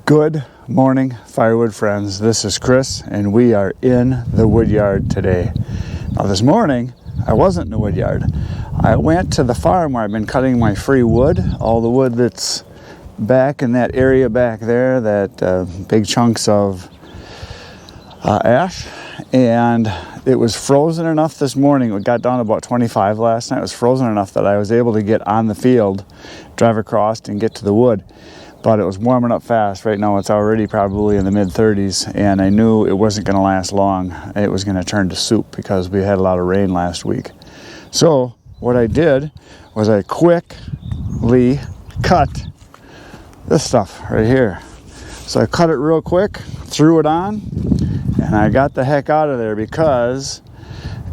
Good morning, Firewood friends. This is Chris, and we are in the wood yard today. Now this morning, I wasn't in the wood yard. I went to the farm where I've been cutting my free wood, all the wood that's back in that area back there, that big chunks of ash, and it was frozen enough this morning. It got down to about 25 last night. It was frozen enough that I was able to get on the field, drive across, and get to the wood. But it was warming up fast. Right now it's already probably in the mid-30s, and I knew it wasn't going to last long. It was going to turn to soup because we had a lot of rain last week. So what I did was I quickly cut this stuff right here. So I cut it real quick, threw it on, and I got the heck out of there because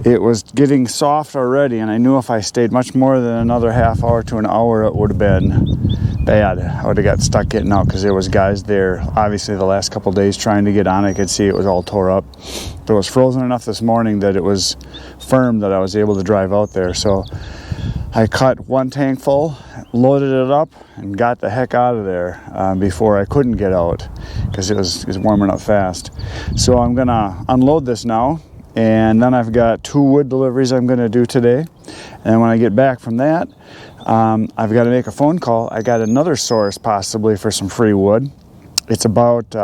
it was getting soft already, and I knew if I stayed much more than another half hour to an hour, it would have been bad. I would have got stuck getting out because there was guys there, obviously the last couple days trying to get on. I could see it was all tore up. But it was frozen enough this morning that it was firm that I was able to drive out there. So I cut one tank full, loaded it up, and got the heck out of there before I couldn't get out because it was warming up fast. So I'm gonna unload this now, and then I've got 2 wood deliveries I'm gonna do today. And when I get back from that, I've got to make a phone call. I got another source possibly for some free wood. It's about,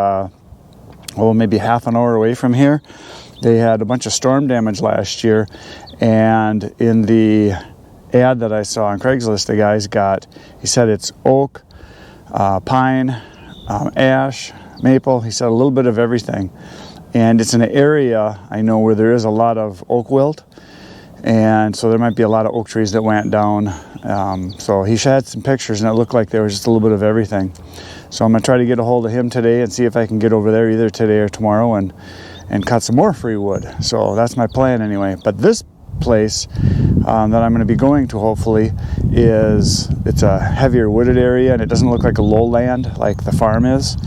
maybe half an hour away from here. They had a bunch of storm damage last year, and in the ad that I saw on Craigslist, the guy's he said it's oak, pine, ash, maple. He said a little bit of everything. And it's in an area I know where there is a lot of oak wilt. And so there might be a lot of oak trees that went down. So he had some pictures, and it looked like there was just a little bit of everything. So I'm going to try to get a hold of him today and see if I can get over there either today or tomorrow and cut some more free wood. So that's my plan anyway. But this place that I'm going to be going to hopefully it's a heavier wooded area, and it doesn't look like a lowland like the farm is.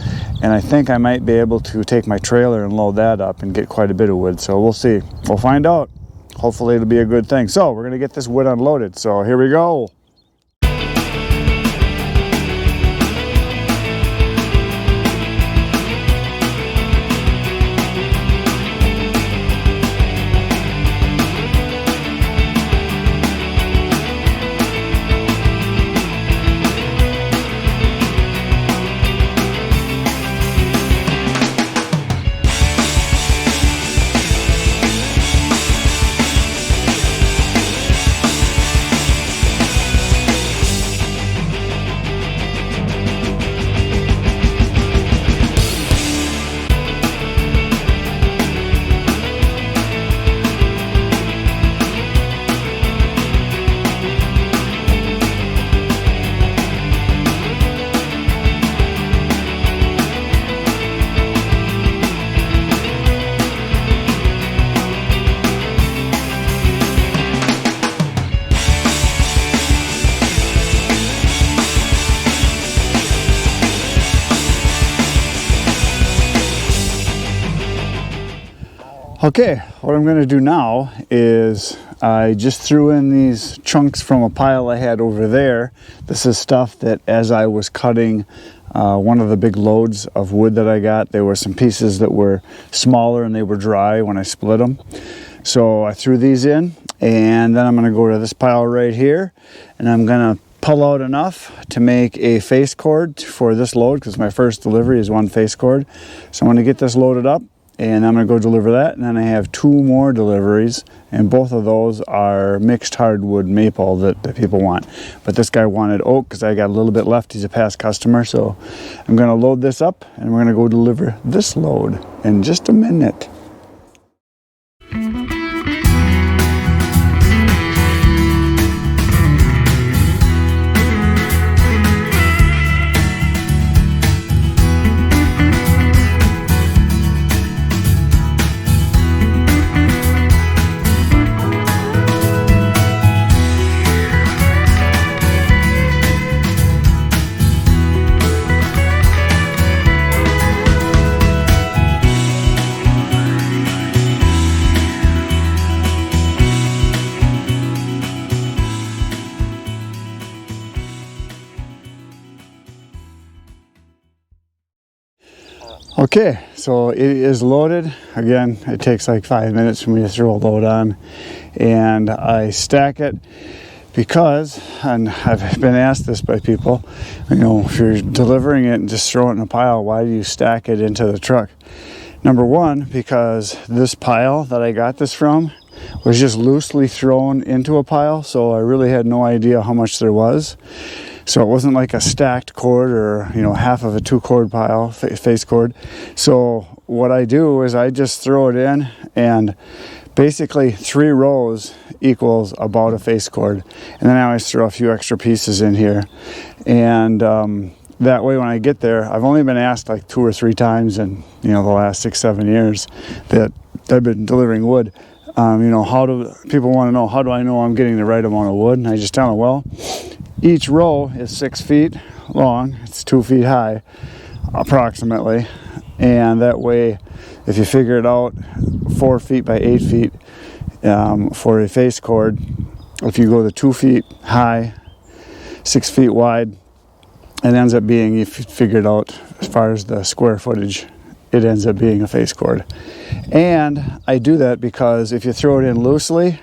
And I think I might be able to take my trailer and load that up and get quite a bit of wood. So we'll see. We'll find out. Hopefully it'll be a good thing. So we're going to get this wood unloaded. So here we go. Okay, what I'm going to do now is I just threw in these chunks from a pile I had over there. This is stuff that as I was cutting one of the big loads of wood that I got, there were some pieces that were smaller and they were dry when I split them. So I threw these in, and then I'm going to go to this pile right here, and I'm going to pull out enough to make a face cord for this load because my first delivery is 1 face cord. So I'm going to get this loaded up, and I'm going to go deliver that, and then I have 2 more deliveries, and both of those are mixed hardwood maple that people want. But this guy wanted oak because I got a little bit left. He's a past customer, so I'm going to load this up, and we're going to go deliver this load in just a minute. Okay, so it is loaded. Again, it takes like 5 minutes for me to throw a load on, and I stack it because, and I've been asked this by people, you know, if you're delivering it and just throw it in a pile, why do you stack it into the truck? Number one, because this pile that I got this from was just loosely thrown into a pile, so I really had no idea how much there was. So it wasn't like a stacked cord or, you know, half of a 2-cord pile, face cord. So what I do is I just throw it in, and basically 3 rows equals about a face cord. And then I always throw a few extra pieces in here. And that way when I get there, I've only been asked like 2 or 3 times in, you know, the last 6-7 years that I've been delivering wood. You know, people want to know, how do I know I'm getting the right amount of wood? And I just tell them, well, each row is 6 feet long, it's 2 feet high, approximately. And that way, if you figure it out, 4 feet by 8 feet for a face cord, if you go to 2 feet high, 6 feet wide, it ends up being, if you figure it out as far as the square footage, it ends up being a face cord. And I do that because if you throw it in loosely,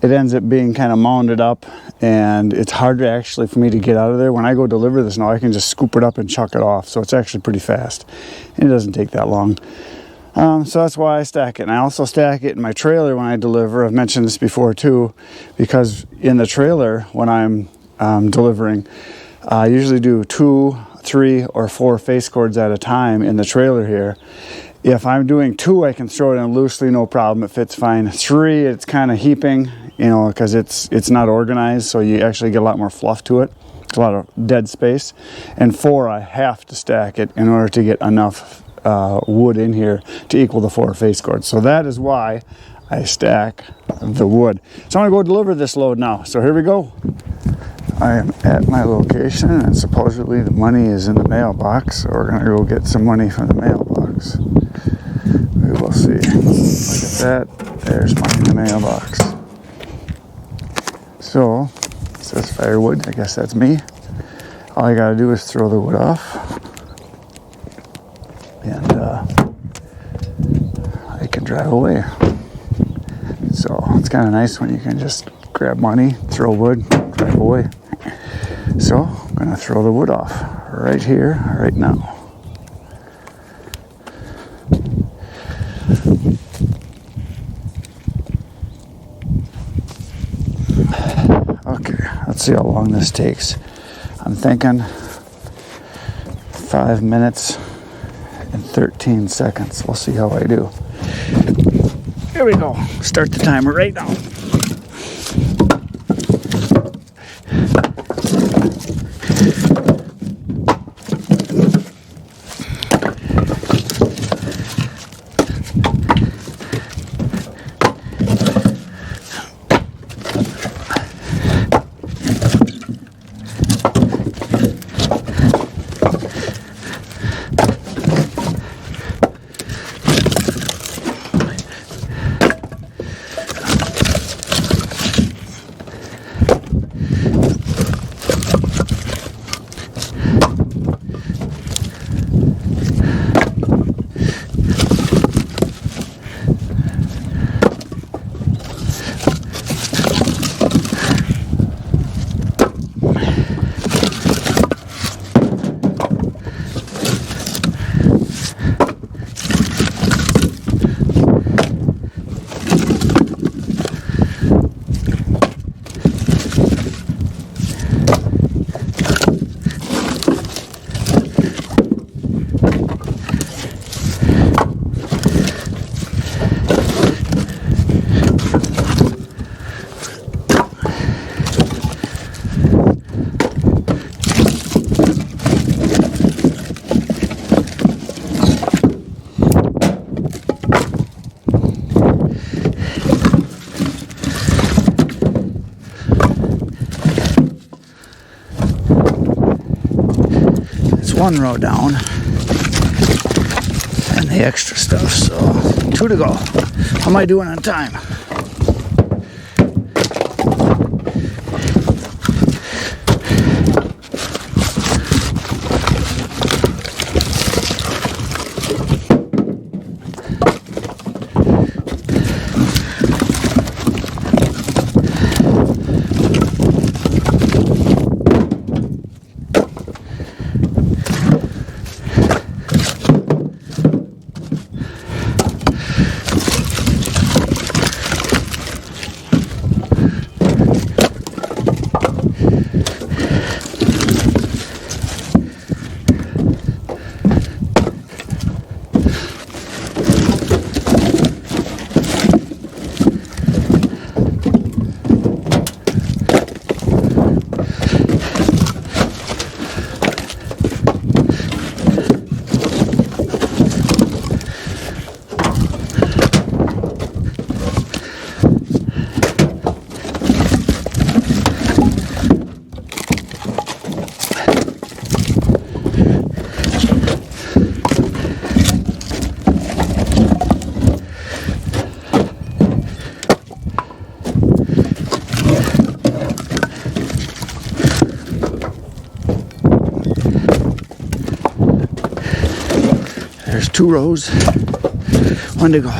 it ends up being kind of mounded up, and it's harder actually for me to get out of there. When I go deliver this now, I can just scoop it up and chuck it off, so it's actually pretty fast, and it doesn't take that long. So that's why I stack it. And I also stack it in my trailer when I deliver. I've mentioned this before too, because in the trailer when I'm delivering, I usually do 2, 3, or 4 face cords at a time in the trailer here. If I'm doing 2, I can throw it in loosely, no problem, it fits fine. 3, it's kind of heaping, you know, because it's not organized, so you actually get a lot more fluff to it, a lot of dead space. And 4, I have to stack it in order to get enough wood in here to equal the 4 face cords. So that is why I stack the wood. So I'm gonna go deliver this load now. So here we go. I am at my location, and supposedly the money is in the mailbox, so we're gonna go get some money from the mailbox. We will see. Look at that. There's money in the mailbox. So, it says Firewood. I guess that's me. All I gotta do is throw the wood off, and I can drive away. So it's kind of nice when you can just grab money, throw wood, drive away. So I'm gonna throw the wood off right here, right now. Okay, let's see how long this takes. I'm thinking 5 minutes and 13 seconds. We'll see how I do. Here we go. Start the timer right now. One row down and the extra stuff, so 2 to go. How am I doing on time? 2 rows. 1 to go.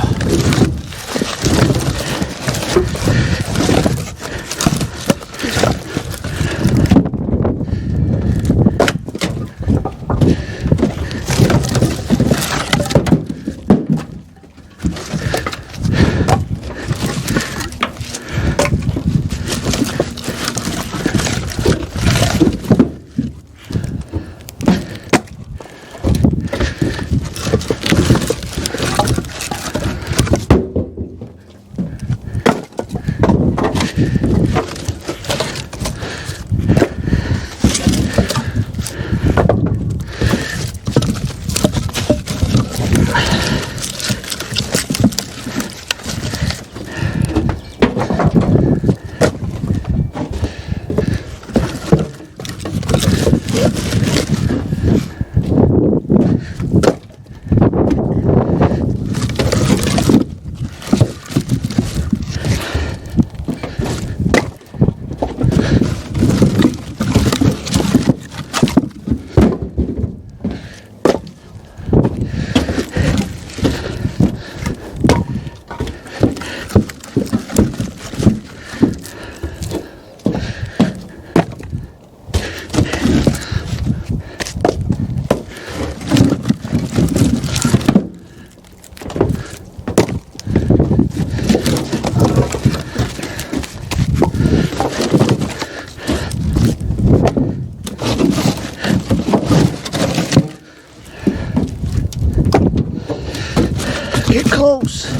Get close.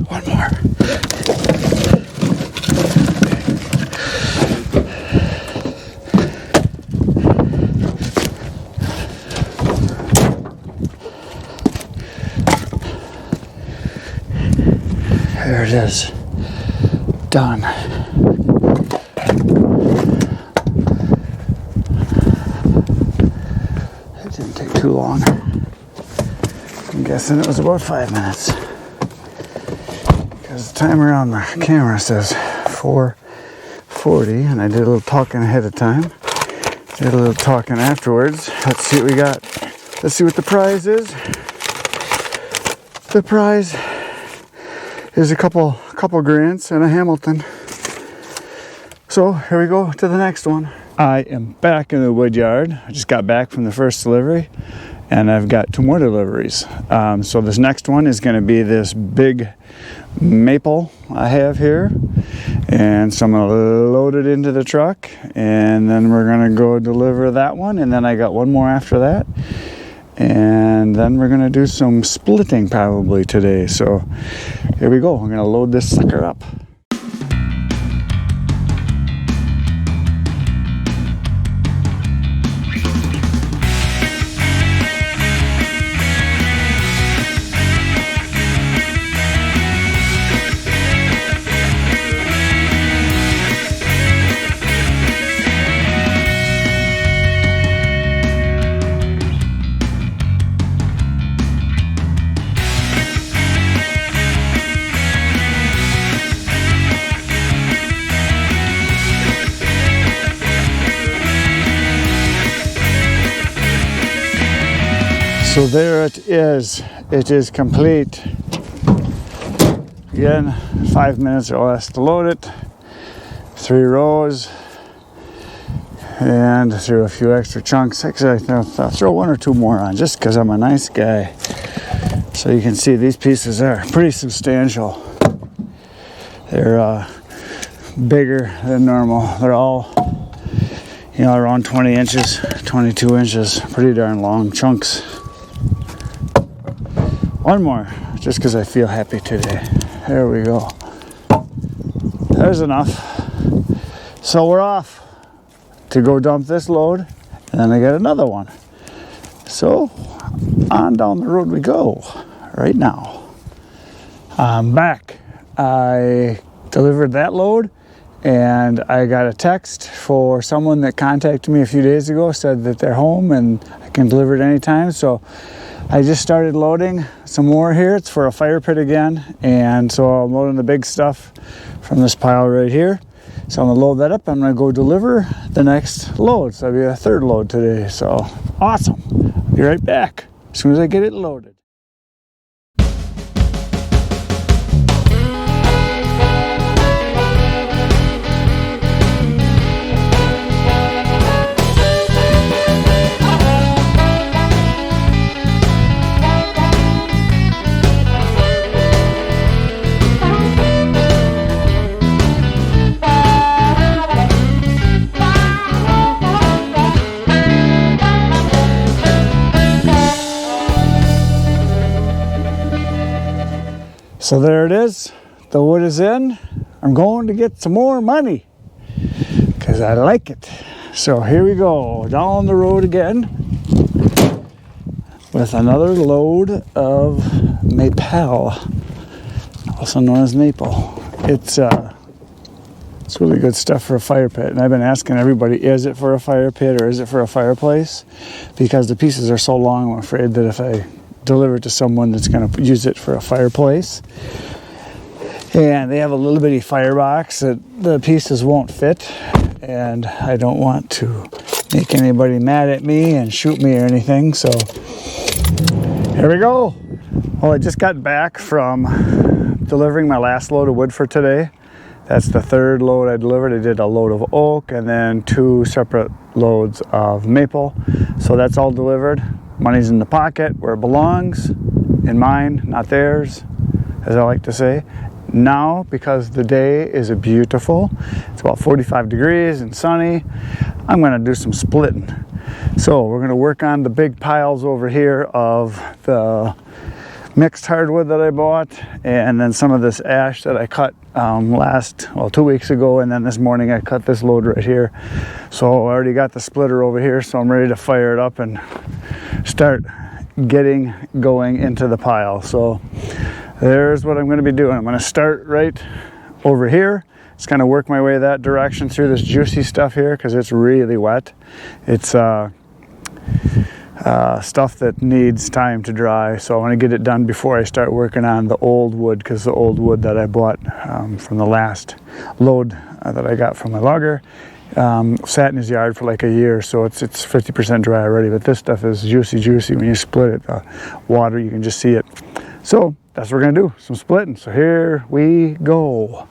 One more. There it is. Done. It didn't take too long. I'm guessing it was about 5 minutes. Because the timer on the camera says 4:40, and I did a little talking ahead of time. Did a little talking afterwards. Let's see what we got. Let's see what the prize is. The prize is a couple grants and a Hamilton. So here we go to the next one. I am back in the wood yard. I just got back from the first delivery, and I've got 2 more deliveries. So this next one is going to be this big maple I have here, and so I'm going to load it into the truck, and then we're going to go deliver that one, and then I got 1 more after that. And then we're going to do some splitting probably today. So here we go. I'm going to load this sucker up. So there it is. It is complete. Again, 5 minutes or less to load it. 3 rows. And threw a few extra chunks. Actually, I'll throw 1 or 2 more on just because I'm a nice guy. So you can see these pieces are pretty substantial. They're bigger than normal. They're all, around 20 inches, 22 inches. Pretty darn long chunks. 1 more, just because I feel happy today. There we go. There's enough. So we're off to go dump this load, and then I get another one. So on down the road we go right now. I'm back. I delivered that load, and I got a text for someone that contacted me a few days ago, said that they're home and I can deliver it anytime. So I just started loading some more here. It's for a fire pit again, and so I'm loading the big stuff from this pile right here. So I'm gonna load that up. I'm gonna go deliver the next load. So that'll be a third load today. So awesome. I'll be right back as soon as I get it loaded. So there it is, the wood is in. I'm going to get some more money because I like it. So here we go, down the road again with another load of maple, also known as maple. It's really good stuff for a fire pit, and I've been asking everybody, is it for a fire pit or is it for a fireplace? Because the pieces are so long, I'm afraid that if I deliver it to someone that's going to use it for a fireplace, and they have a little bitty firebox that the pieces won't fit, and I don't want to make anybody mad at me and shoot me or anything. So here we go. Well, I just got back from delivering my last load of wood for today. That's the third load I delivered. I did a load of oak and then 2 separate loads of maple. So that's all delivered. Money's in the pocket where it belongs, in mine, not theirs, as I like to say. Now, because the day is beautiful, it's about 45 degrees and sunny, I'm gonna do some splitting. So we're gonna work on the big piles over here of the mixed hardwood that I bought, and then some of this ash that I cut 2 weeks ago, and then this morning I cut this load right here. So I already got the splitter over here, so I'm ready to fire it up and start getting going into the pile. So there's what I'm going to be doing. I'm going to start right over here. Just kind of work my way that direction through this juicy stuff here because it's really wet. It's stuff that needs time to dry, so I want to get it done before I start working on the old wood, because the old wood that I bought from the last load that I got from my logger sat in his yard for like a year, so it's 50% dry already, but this stuff is juicy. When you split it, the water, you can just see it. So that's what we're gonna do, some splitting. So here we go.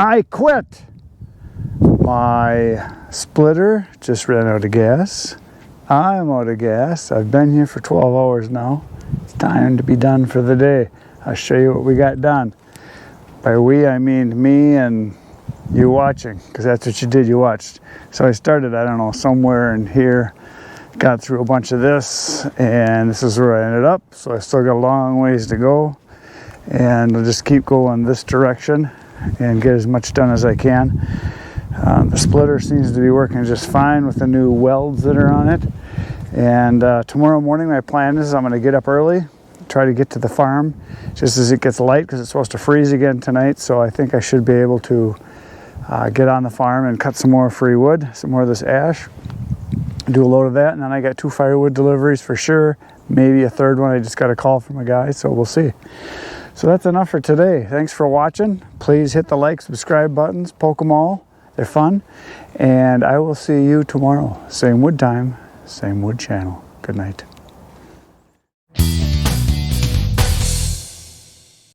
I quit. My splitter just ran out of gas. I'm out of gas. I've been here for 12 hours now. It's time to be done for the day. I'll show you what we got done. By we, I mean me and you watching, because that's what you did, you watched. So I started, I don't know, somewhere in here, got through a bunch of this, and this is where I ended up. So I still got a long ways to go, and I'll just keep going this direction and get as much done as I can. The splitter seems to be working just fine with the new welds that are on it. And tomorrow morning my plan is I'm going to get up early, try to get to the farm just as it gets light, because it's supposed to freeze again tonight. So I think I should be able to get on the farm and cut some more free wood, some more of this ash, do a load of that, and then I got 2 firewood deliveries for sure, maybe a third one. I just got a call from a guy, so we'll see. So that's enough for today. Thanks for watching. Please hit the like, subscribe buttons, poke them all. They're fun. And I will see you tomorrow. Same wood time, same wood channel. Good night.